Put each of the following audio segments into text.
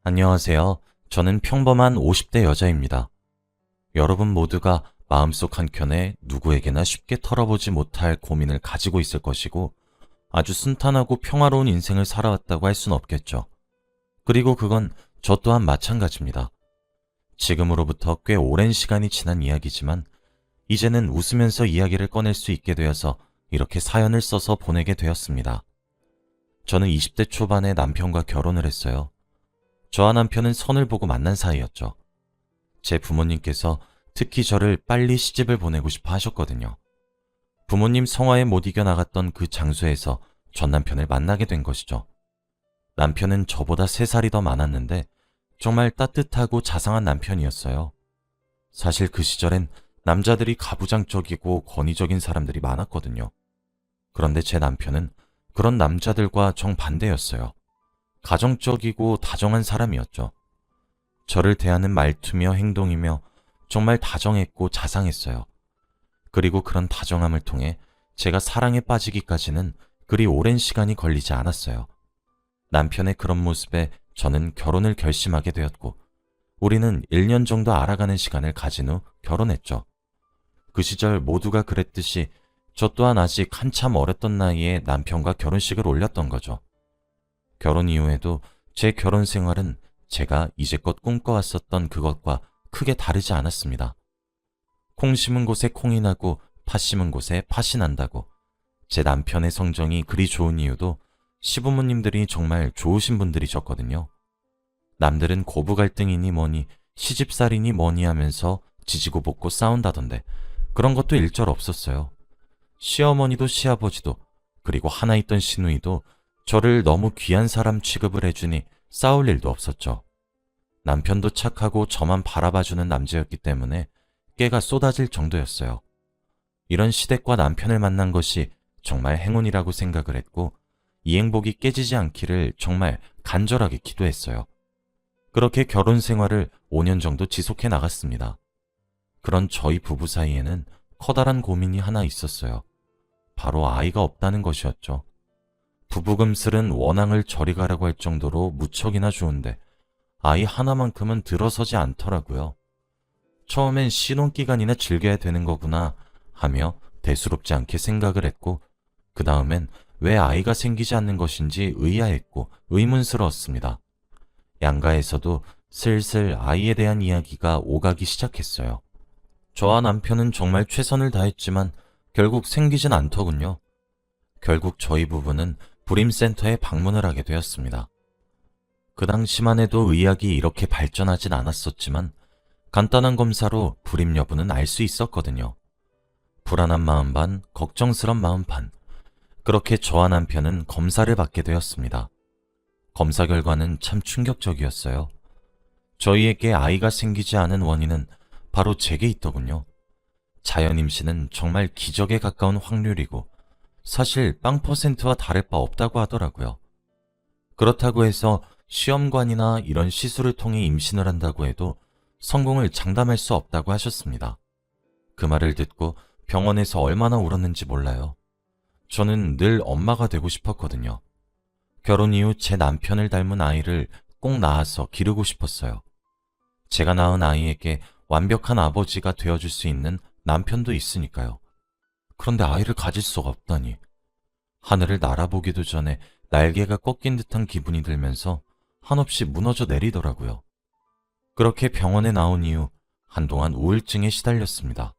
안녕하세요. 저는 평범한 50대 여자입니다. 여러분 모두가 마음속 한켠에 누구에게나 쉽게 털어보지 못할 고민을 가지고 있을 것이고 아주 순탄하고 평화로운 인생을 살아왔다고 할 수는 없겠죠. 그리고 그건 저 또한 마찬가지입니다. 지금으로부터 꽤 오랜 시간이 지난 이야기지만 이제는 웃으면서 이야기를 꺼낼 수 있게 되어서 이렇게 사연을 써서 보내게 되었습니다. 저는 20대 초반에 남편과 결혼을 했어요. 저와 남편은 선을 보고 만난 사이였죠. 제 부모님께서 특히 저를 빨리 시집을 보내고 싶어 하셨거든요. 부모님 성화에 못 이겨나갔던 그 장소에서 전 남편을 만나게 된 것이죠. 남편은 저보다 3살이 더 많았는데 정말 따뜻하고 자상한 남편이었어요. 사실 그 시절엔 남자들이 가부장적이고 권위적인 사람들이 많았거든요. 그런데 제 남편은 그런 남자들과 정반대였어요. 가정적이고 다정한 사람이었죠. 저를 대하는 말투며 행동이며 정말 다정했고 자상했어요. 그리고 그런 다정함을 통해 제가 사랑에 빠지기까지는 그리 오랜 시간이 걸리지 않았어요. 남편의 그런 모습에 저는 결혼을 결심하게 되었고 우리는 1년 정도 알아가는 시간을 가진 후 결혼했죠. 그 시절 모두가 그랬듯이 저 또한 아직 한참 어렸던 나이에 남편과 결혼식을 올렸던 거죠. 결혼 이후에도 제 결혼 생활은 제가 이제껏 꿈꿔왔었던 그것과 크게 다르지 않았습니다. 콩 심은 곳에 콩이 나고 팥 심은 곳에 팥이 난다고 제 남편의 성정이 그리 좋은 이유도 시부모님들이 정말 좋으신 분들이셨거든요. 남들은 고부 갈등이니 뭐니 시집살이니 뭐니 하면서 지지고 볶고 싸운다던데 그런 것도 일절 없었어요. 시어머니도 시아버지도 그리고 하나 있던 시누이도 저를 너무 귀한 사람 취급을 해주니 싸울 일도 없었죠. 남편도 착하고 저만 바라봐주는 남자였기 때문에 깨가 쏟아질 정도였어요. 이런 시댁과 남편을 만난 것이 정말 행운이라고 생각을 했고 이 행복이 깨지지 않기를 정말 간절하게 기도했어요. 그렇게 결혼 생활을 5년 정도 지속해 나갔습니다. 그런 저희 부부 사이에는 커다란 고민이 하나 있었어요. 바로 아이가 없다는 것이었죠. 부부금슬은 원앙을 저리 가라고 할 정도로 무척이나 좋은데 아이 하나만큼은 들어서지 않더라고요. 처음엔 신혼기간이나 즐겨야 되는 거구나 하며 대수롭지 않게 생각을 했고 그 다음엔 왜 아이가 생기지 않는 것인지 의아했고 의문스러웠습니다. 양가에서도 슬슬 아이에 대한 이야기가 오가기 시작했어요. 저와 남편은 정말 최선을 다했지만 결국 생기진 않더군요. 결국 저희 부부는 불임센터에 방문을 하게 되었습니다. 그 당시만 해도 의학이 이렇게 발전하진 않았었지만 간단한 검사로 불임 여부는 알 수 있었거든요. 불안한 마음 반, 걱정스런 마음 반. 그렇게 저와 남편은 검사를 받게 되었습니다. 검사 결과는 참 충격적이었어요. 저희에게 아이가 생기지 않은 원인은 바로 제게 있더군요. 자연 임신은 정말 기적에 가까운 확률이고 사실 0%와 다를 바 없다고 하더라고요. 그렇다고 해서 시험관이나 이런 시술을 통해 임신을 한다고 해도 성공을 장담할 수 없다고 하셨습니다. 그 말을 듣고 병원에서 얼마나 울었는지 몰라요. 저는 늘 엄마가 되고 싶었거든요. 결혼 이후 제 남편을 닮은 아이를 꼭 낳아서 기르고 싶었어요. 제가 낳은 아이에게 완벽한 아버지가 되어줄 수 있는 남편도 있으니까요. 그런데 아이를 가질 수가 없다니. 하늘을 날아보기도 전에 날개가 꺾인 듯한 기분이 들면서 한없이 무너져 내리더라고요. 그렇게 병원에 나온 이후 한동안 우울증에 시달렸습니다.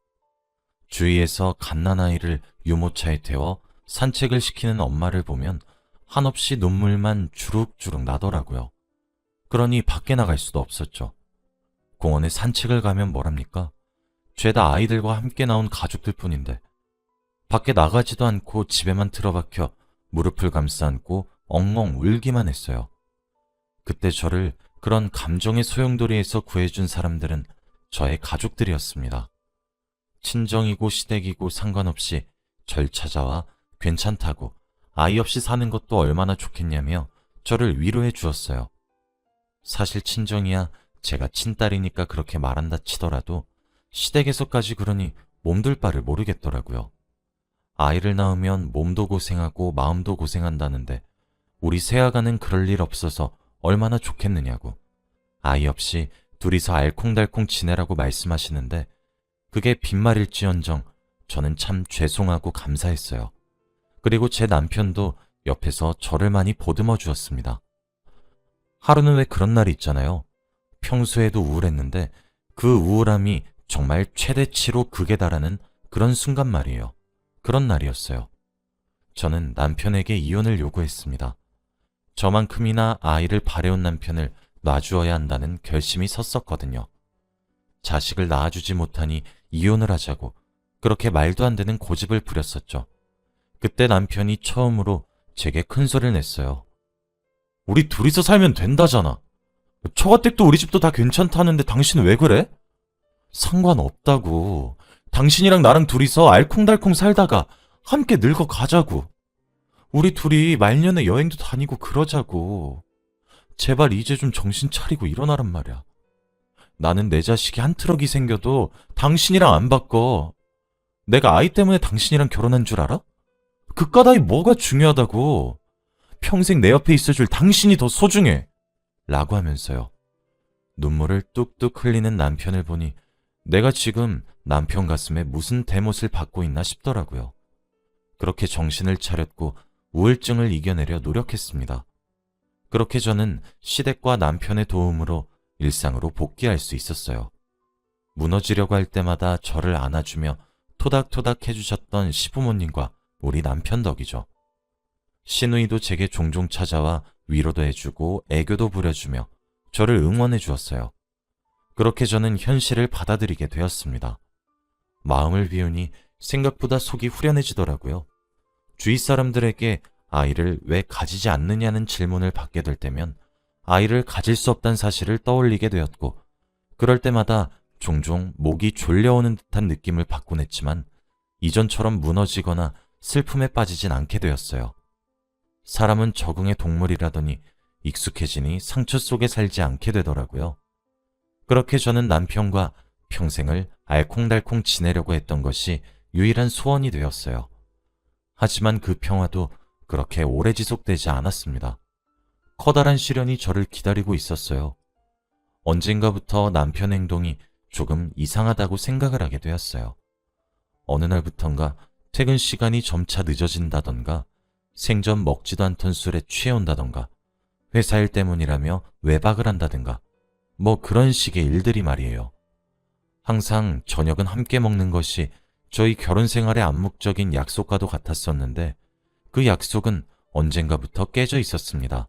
주위에서 갓난아이를 유모차에 태워 산책을 시키는 엄마를 보면 한없이 눈물만 주룩주룩 나더라고요. 그러니 밖에 나갈 수도 없었죠. 공원에 산책을 가면 뭐랍니까? 죄다 아이들과 함께 나온 가족들 뿐인데 밖에 나가지도 않고 집에만 틀어박혀 무릎을 감싸 안고 엉엉 울기만 했어요. 그때 저를 그런 감정의 소용돌이에서 구해준 사람들은 저의 가족들이었습니다. 친정이고 시댁이고 상관없이 절 찾아와 괜찮다고 아이 없이 사는 것도 얼마나 좋겠냐며 저를 위로해 주었어요. 사실 친정이야 제가 친딸이니까 그렇게 말한다 치더라도 시댁에서까지 그러니 몸둘 바를 모르겠더라고요. 아이를 낳으면 몸도 고생하고 마음도 고생한다는데 우리 새아가는 그럴 일 없어서 얼마나 좋겠느냐고. 아이 없이 둘이서 알콩달콩 지내라고 말씀하시는데 그게 빈말일지언정 저는 참 죄송하고 감사했어요. 그리고 제 남편도 옆에서 저를 많이 보듬어 주었습니다. 하루는 왜 그런 날이 있잖아요. 평소에도 우울했는데 그 우울함이 정말 최대치로 극에 달하는 그런 순간 말이에요. 그런 날이었어요. 저는 남편에게 이혼을 요구했습니다. 저만큼이나 아이를 바래온 남편을 놔주어야 한다는 결심이 섰었거든요. 자식을 낳아주지 못하니 이혼을 하자고 그렇게 말도 안 되는 고집을 부렸었죠. 그때 남편이 처음으로 제게 큰 소리를 냈어요. 우리 둘이서 살면 된다잖아. 처가댁도 우리 집도 다 괜찮다는데 당신은 왜 그래? 상관없다고. 당신이랑 나랑 둘이서 알콩달콩 살다가 함께 늙어 가자고. 우리 둘이 말년에 여행도 다니고 그러자고. 제발 이제 좀 정신 차리고 일어나란 말이야. 나는 내 자식이 한 트럭이 생겨도 당신이랑 안 바꿔. 내가 아이 때문에 당신이랑 결혼한 줄 알아? 그깟 아이 뭐가 중요하다고. 평생 내 옆에 있어줄 당신이 더 소중해. 라고 하면서요. 눈물을 뚝뚝 흘리는 남편을 보니 내가 지금 남편 가슴에 무슨 대못을 받고 있나 싶더라고요. 그렇게 정신을 차렸고 우울증을 이겨내려 노력했습니다. 그렇게 저는 시댁과 남편의 도움으로 일상으로 복귀할 수 있었어요. 무너지려고 할 때마다 저를 안아주며 토닥토닥 해주셨던 시부모님과 우리 남편 덕이죠. 시누이도 제게 종종 찾아와 위로도 해주고 애교도 부려주며 저를 응원해 주었어요. 그렇게 저는 현실을 받아들이게 되었습니다. 마음을 비우니 생각보다 속이 후련해지더라고요. 주위 사람들에게 아이를 왜 가지지 않느냐는 질문을 받게 될 때면 아이를 가질 수 없다는 사실을 떠올리게 되었고 그럴 때마다 종종 목이 졸려오는 듯한 느낌을 받곤 했지만 이전처럼 무너지거나 슬픔에 빠지진 않게 되었어요. 사람은 적응의 동물이라더니 익숙해지니 상처 속에 살지 않게 되더라고요. 그렇게 저는 남편과 평생을 알콩달콩 지내려고 했던 것이 유일한 소원이 되었어요. 하지만 그 평화도 그렇게 오래 지속되지 않았습니다. 커다란 시련이 저를 기다리고 있었어요. 언젠가부터 남편 행동이 조금 이상하다고 생각을 하게 되었어요. 어느 날부턴가 퇴근 시간이 점차 늦어진다던가 생전 먹지도 않던 술에 취해온다던가 회사 일 때문이라며 외박을 한다든가 뭐 그런 식의 일들이 말이에요. 항상 저녁은 함께 먹는 것이 저희 결혼 생활의 암묵적인 약속과도 같았었는데 그 약속은 언젠가부터 깨져 있었습니다.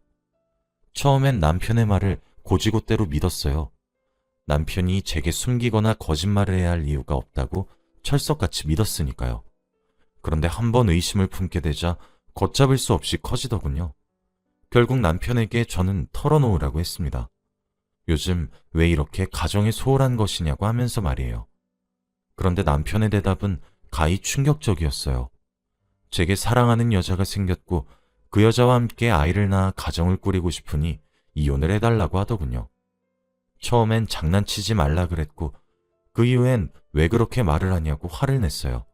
처음엔 남편의 말을 고지고대로 믿었어요. 남편이 제게 숨기거나 거짓말을 해야 할 이유가 없다고 철석같이 믿었으니까요. 그런데 한 번 의심을 품게 되자 걷잡을 수 없이 커지더군요. 결국 남편에게 저는 털어놓으라고 했습니다. 요즘 왜 이렇게 가정이 소홀한 것이냐고 하면서 말이에요. 그런데 남편의 대답은 가히 충격적이었어요. 제게 사랑하는 여자가 생겼고 그 여자와 함께 아이를 낳아 가정을 꾸리고 싶으니 이혼을 해달라고 하더군요. 처음엔 장난치지 말라 그랬고 그 이후엔 왜 그렇게 말을 하냐고 화를 냈어요.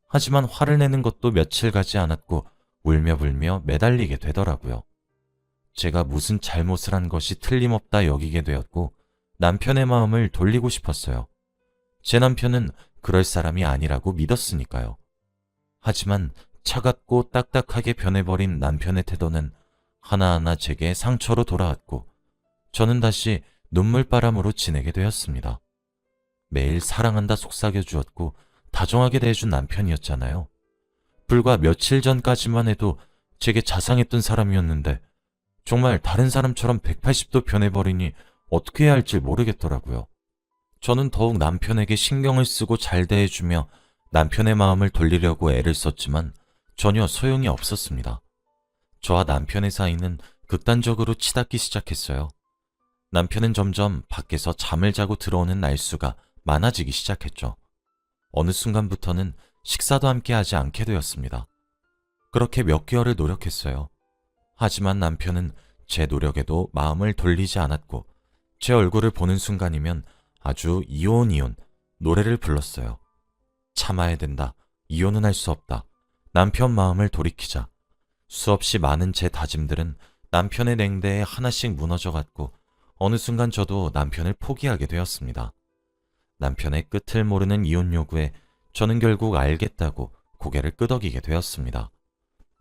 하지만 화를 내는 것도 며칠 가지 않았고 울며 불며 매달리게 되더라고요. 제가 무슨 잘못을 한 것이 틀림없다 여기게 되었고 남편의 마음을 돌리고 싶었어요. 제 남편은 그럴 사람이 아니라고 믿었으니까요. 하지만 차갑고 딱딱하게 변해버린 남편의 태도는 하나하나 제게 상처로 돌아왔고 저는 다시 눈물바람으로 지내게 되었습니다. 매일 사랑한다 속삭여 주었고 다정하게 대해준 남편이었잖아요. 불과 며칠 전까지만 해도 제게 자상했던 사람이었는데 정말 다른 사람처럼 180도 변해버리니 어떻게 해야 할지 모르겠더라고요. 저는 더욱 남편에게 신경을 쓰고 잘 대해주며 남편의 마음을 돌리려고 애를 썼지만 전혀 소용이 없었습니다. 저와 남편의 사이는 극단적으로 치닫기 시작했어요. 남편은 점점 밖에서 잠을 자고 들어오는 날수가 많아지기 시작했죠. 어느 순간부터는 식사도 함께 하지 않게 되었습니다. 그렇게 몇 개월을 노력했어요. 하지만 남편은 제 노력에도 마음을 돌리지 않았고 제 얼굴을 보는 순간이면 아주 이혼 노래를 불렀어요. 참아야 된다. 이혼은 할 수 없다. 남편 마음을 돌이키자. 수없이 많은 제 다짐들은 남편의 냉대에 하나씩 무너져갔고 어느 순간 저도 남편을 포기하게 되었습니다. 남편의 끝을 모르는 이혼 요구에 저는 결국 알겠다고 고개를 끄덕이게 되었습니다.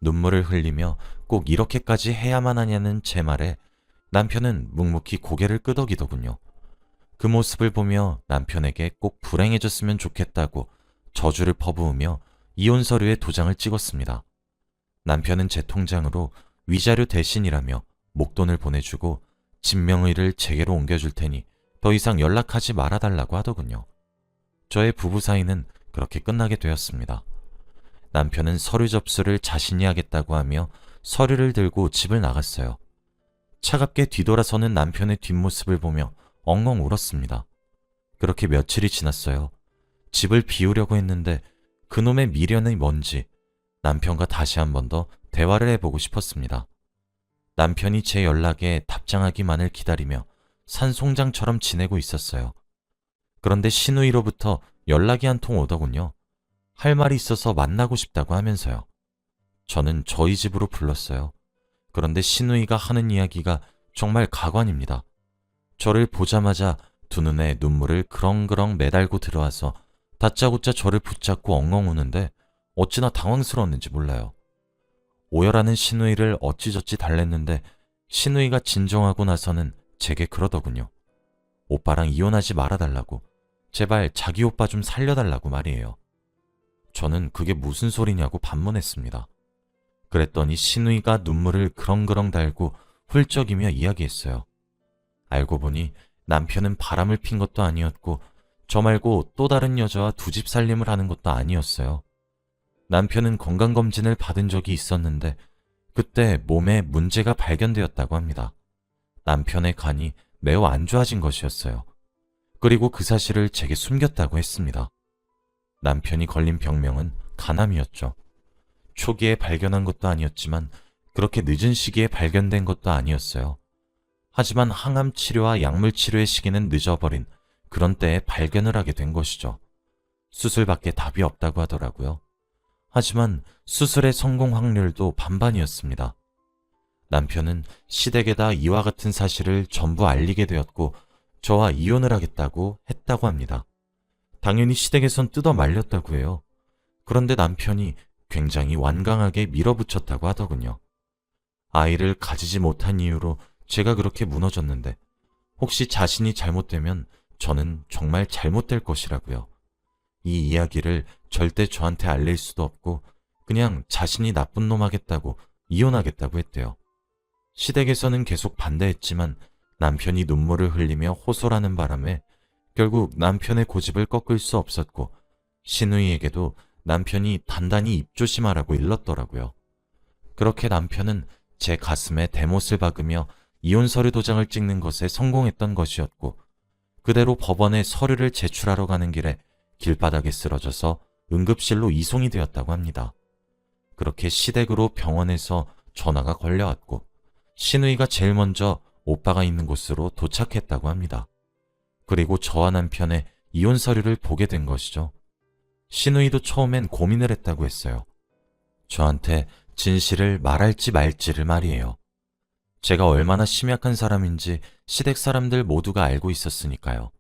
눈물을 흘리며 꼭 이렇게까지 해야만 하냐는 제 말에 남편은 묵묵히 고개를 끄덕이더군요. 그 모습을 보며 남편에게 꼭 불행해졌으면 좋겠다고 저주를 퍼부으며 이혼 서류에 도장을 찍었습니다. 남편은 제 통장으로 위자료 대신이라며 목돈을 보내주고 진명의를 제게로 옮겨줄 테니 더 이상 연락하지 말아달라고 하더군요. 저의 부부 사이는 그렇게 끝나게 되었습니다. 남편은 서류 접수를 자신이 하겠다고 하며 서류를 들고 집을 나갔어요. 차갑게 뒤돌아서는 남편의 뒷모습을 보며 엉엉 울었습니다. 그렇게 며칠이 지났어요. 집을 비우려고 했는데 그놈의 미련이 뭔지 남편과 다시 한 번 더 대화를 해보고 싶었습니다. 남편이 제 연락에 답장하기만을 기다리며 산송장처럼 지내고 있었어요. 그런데 시누이로부터 연락이 한 통 오더군요. 할 말이 있어서 만나고 싶다고 하면서요. 저는 저희 집으로 불렀어요. 그런데 시누이가 하는 이야기가 정말 가관입니다. 저를 보자마자 두 눈에 눈물을 그렁그렁 매달고 들어와서 다짜고짜 저를 붙잡고 엉엉 우는데 어찌나 당황스러웠는지 몰라요. 오열하는 시누이를 어찌저찌 달랬는데 시누이가 진정하고 나서는 제게 그러더군요. 오빠랑 이혼하지 말아달라고, 제발 자기 오빠 좀 살려달라고 말이에요. 저는 그게 무슨 소리냐고 반문했습니다. 그랬더니 시누이가 눈물을 그렁그렁 달고 훌쩍이며 이야기했어요. 알고 보니 남편은 바람을 핀 것도 아니었고 저 말고 또 다른 여자와 두 집 살림을 하는 것도 아니었어요. 남편은 건강검진을 받은 적이 있었는데 그때 몸에 문제가 발견되었다고 합니다. 남편의 간이 매우 안 좋아진 것이었어요. 그리고 그 사실을 제게 숨겼다고 했습니다. 남편이 걸린 병명은 간암이었죠. 초기에 발견한 것도 아니었지만 그렇게 늦은 시기에 발견된 것도 아니었어요. 하지만 항암 치료와 약물 치료의 시기는 늦어버린 그런 때에 발견을 하게 된 것이죠. 수술밖에 답이 없다고 하더라고요. 하지만 수술의 성공 확률도 반반이었습니다. 남편은 시댁에다 이와 같은 사실을 전부 알리게 되었고 저와 이혼을 하겠다고 했다고 합니다. 당연히 시댁에선 뜯어 말렸다고 해요. 그런데 남편이 굉장히 완강하게 밀어붙였다고 하더군요. 아이를 가지지 못한 이유로 제가 그렇게 무너졌는데 혹시 자신이 잘못되면 저는 정말 잘못될 것이라고요. 이 이야기를 절대 저한테 알릴 수도 없고 그냥 자신이 나쁜 놈 하겠다고 이혼하겠다고 했대요. 시댁에서는 계속 반대했지만 남편이 눈물을 흘리며 호소하는 바람에 결국 남편의 고집을 꺾을 수 없었고 시누이에게도 남편이 단단히 입조심하라고 일렀더라고요. 그렇게 남편은 제 가슴에 대못을 박으며 이혼 서류 도장을 찍는 것에 성공했던 것이었고 그대로 법원에 서류를 제출하러 가는 길에 길바닥에 쓰러져서 응급실로 이송이 되었다고 합니다. 그렇게 시댁으로 병원에서 전화가 걸려왔고 시누이가 제일 먼저 오빠가 있는 곳으로 도착했다고 합니다. 그리고 저와 남편의 이혼 서류를 보게 된 것이죠. 시누이도 처음엔 고민을 했다고 했어요. 저한테 진실을 말할지 말지를 말이에요. 제가 얼마나 심약한 사람인지 시댁 사람들 모두가 알고 있었으니까요.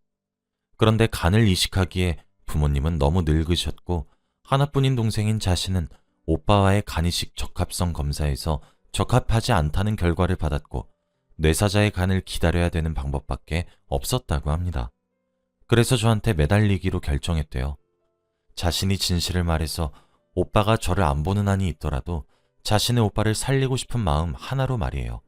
그런데 간을 이식하기에 부모님은 너무 늙으셨고 하나뿐인 동생인 자신은 오빠와의 간이식 적합성 검사에서 적합하지 않다는 결과를 받았고 뇌사자의 간을 기다려야 되는 방법밖에 없었다고 합니다. 그래서 저한테 매달리기로 결정했대요. 자신이 진실을 말해서 오빠가 저를 안 보는 한이 있더라도 자신의 오빠를 살리고 싶은 마음 하나로 말이에요.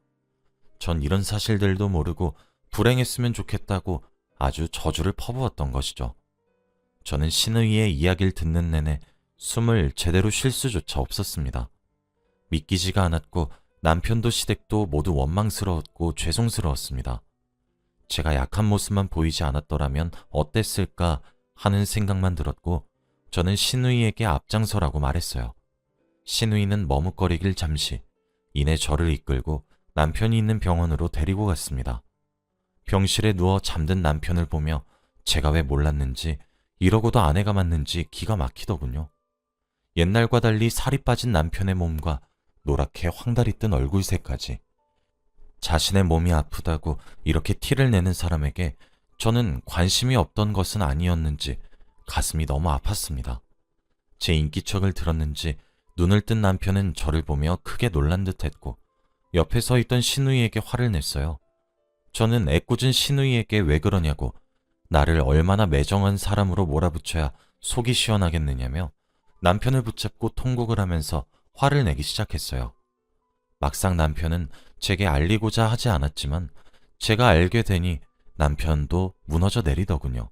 전 이런 사실들도 모르고 불행했으면 좋겠다고 아주 저주를 퍼부었던 것이죠. 저는 시누이의 이야기를 듣는 내내 숨을 제대로 쉴 수조차 없었습니다. 믿기지가 않았고 남편도 시댁도 모두 원망스러웠고 죄송스러웠습니다. 제가 약한 모습만 보이지 않았더라면 어땠을까 하는 생각만 들었고 저는 시누이에게 앞장서라고 말했어요. 시누이는 머뭇거리길 잠시 이내 저를 이끌고 남편이 있는 병원으로 데리고 갔습니다. 병실에 누워 잠든 남편을 보며 제가 왜 몰랐는지 이러고도 아내가 맞는지 기가 막히더군요. 옛날과 달리 살이 빠진 남편의 몸과 노랗게 황달이 뜬 얼굴색까지 자신의 몸이 아프다고 이렇게 티를 내는 사람에게 저는 관심이 없던 것은 아니었는지 가슴이 너무 아팠습니다. 제 인기척을 들었는지 눈을 뜬 남편은 저를 보며 크게 놀란 듯 했고 옆에 서 있던 시누이에게 화를 냈어요. 저는 애꿎은 시누이에게 왜 그러냐고 나를 얼마나 매정한 사람으로 몰아붙여야 속이 시원하겠느냐며 남편을 붙잡고 통곡을 하면서 화를 내기 시작했어요. 막상 남편은 제게 알리고자 하지 않았지만 제가 알게 되니 남편도 무너져 내리더군요.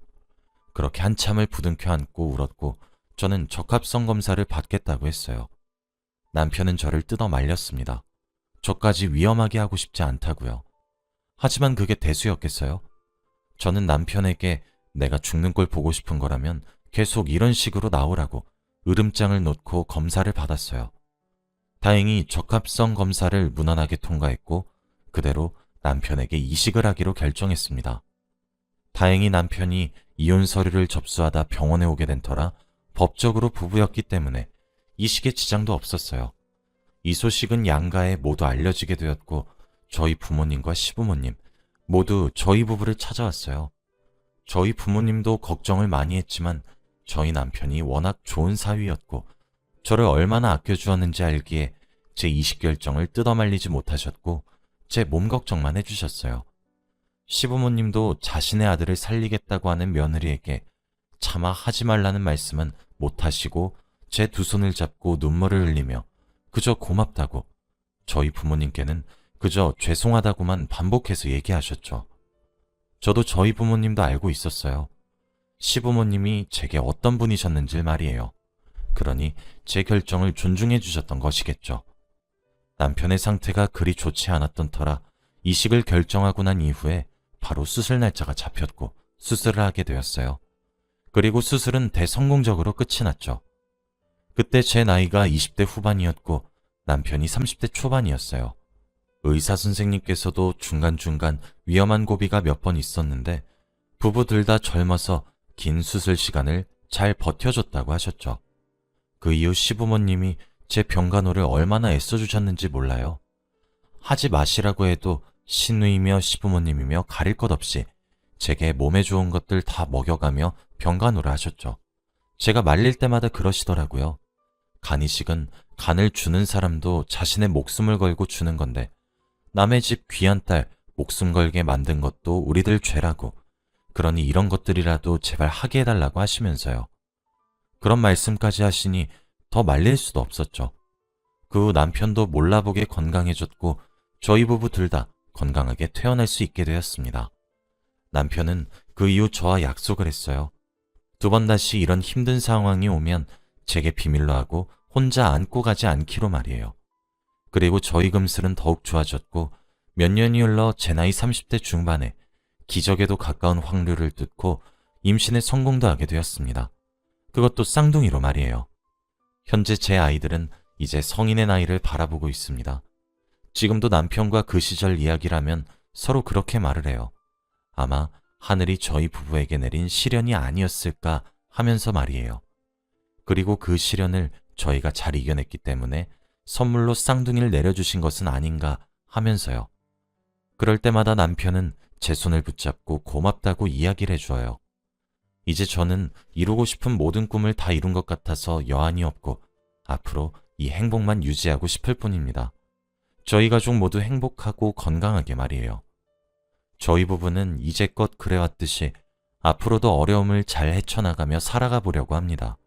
그렇게 한참을 부둥켜 안고 울었고 저는 적합성 검사를 받겠다고 했어요. 남편은 저를 뜯어 말렸습니다. 저까지 위험하게 하고 싶지 않다고요. 하지만 그게 대수였겠어요? 저는 남편에게 내가 죽는 걸 보고 싶은 거라면 계속 이런 식으로 나오라고 으름장을 놓고 검사를 받았어요. 다행히 적합성 검사를 무난하게 통과했고 그대로 남편에게 이식을 하기로 결정했습니다. 다행히 남편이 이혼 서류를 접수하다 병원에 오게 된 터라 법적으로 부부였기 때문에 이식에 지장도 없었어요. 이 소식은 양가에 모두 알려지게 되었고 저희 부모님과 시부모님 모두 저희 부부를 찾아왔어요. 저희 부모님도 걱정을 많이 했지만 저희 남편이 워낙 좋은 사위였고 저를 얼마나 아껴주었는지 알기에 제 이식 결정을 뜯어말리지 못하셨고 제 몸 걱정만 해주셨어요. 시부모님도 자신의 아들을 살리겠다고 하는 며느리에게 차마 하지 말라는 말씀은 못하시고 제 두 손을 잡고 눈물을 흘리며 그저 고맙다고, 저희 부모님께는 그저 죄송하다고만 반복해서 얘기하셨죠. 저도 저희 부모님도 알고 있었어요. 시부모님이 제게 어떤 분이셨는지 말이에요. 그러니 제 결정을 존중해 주셨던 것이겠죠. 남편의 상태가 그리 좋지 않았던 터라 이식을 결정하고 난 이후에 바로 수술 날짜가 잡혔고 수술을 하게 되었어요. 그리고 수술은 대성공적으로 끝이 났죠. 그때 제 나이가 20대 후반이었고 남편이 30대 초반이었어요. 의사 선생님께서도 중간중간 위험한 고비가 몇 번 있었는데 부부들 다 젊어서 긴 수술 시간을 잘 버텨줬다고 하셨죠. 그 이후 시부모님이 제 병간호를 얼마나 애써주셨는지 몰라요. 하지 마시라고 해도 시누이며 시부모님이며 가릴 것 없이 제게 몸에 좋은 것들 다 먹여가며 병간호를 하셨죠. 제가 말릴 때마다 그러시더라고요. 간이식은 간을 주는 사람도 자신의 목숨을 걸고 주는 건데 남의 집 귀한 딸 목숨 걸게 만든 것도 우리들 죄라고, 그러니 이런 것들이라도 제발 하게 해달라고 하시면서요. 그런 말씀까지 하시니 더 말릴 수도 없었죠. 그 후 남편도 몰라보게 건강해졌고 저희 부부 둘 다 건강하게 퇴원할 수 있게 되었습니다. 남편은 그 이후 저와 약속을 했어요. 두 번 다시 이런 힘든 상황이 오면 제게 비밀로 하고 혼자 안고 가지 않기로 말이에요. 그리고 저희 금슬은 더욱 좋아졌고 몇 년이 흘러 제 나이 30대 중반에 기적에도 가까운 확률을 뚫고 임신에 성공도 하게 되었습니다. 그것도 쌍둥이로 말이에요. 현재 제 아이들은 이제 성인의 나이를 바라보고 있습니다. 지금도 남편과 그 시절 이야기라면 서로 그렇게 말을 해요. 아마 하늘이 저희 부부에게 내린 시련이 아니었을까 하면서 말이에요. 그리고 그 시련을 저희가 잘 이겨냈기 때문에 선물로 쌍둥이를 내려주신 것은 아닌가 하면서요. 그럴 때마다 남편은 제 손을 붙잡고 고맙다고 이야기를 해줘요. 이제 저는 이루고 싶은 모든 꿈을 다 이룬 것 같아서 여한이 없고 앞으로 이 행복만 유지하고 싶을 뿐입니다. 저희 가족 모두 행복하고 건강하게 말이에요. 저희 부부는 이제껏 그래왔듯이 앞으로도 어려움을 잘 헤쳐나가며 살아가 보려고 합니다.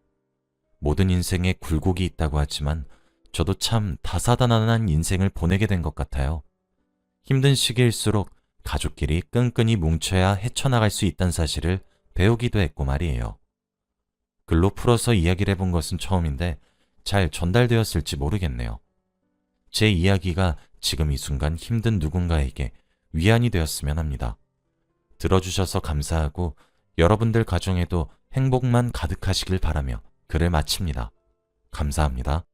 모든 인생에 굴곡이 있다고 하지만 저도 참 다사다난한 인생을 보내게 된 것 같아요. 힘든 시기일수록 가족끼리 끈끈이 뭉쳐야 헤쳐나갈 수 있다는 사실을 배우기도 했고 말이에요. 글로 풀어서 이야기를 해본 것은 처음인데 잘 전달되었을지 모르겠네요. 제 이야기가 지금 이 순간 힘든 누군가에게 위안이 되었으면 합니다. 들어주셔서 감사하고 여러분들 가정에도 행복만 가득하시길 바라며 글을 마칩니다. 감사합니다.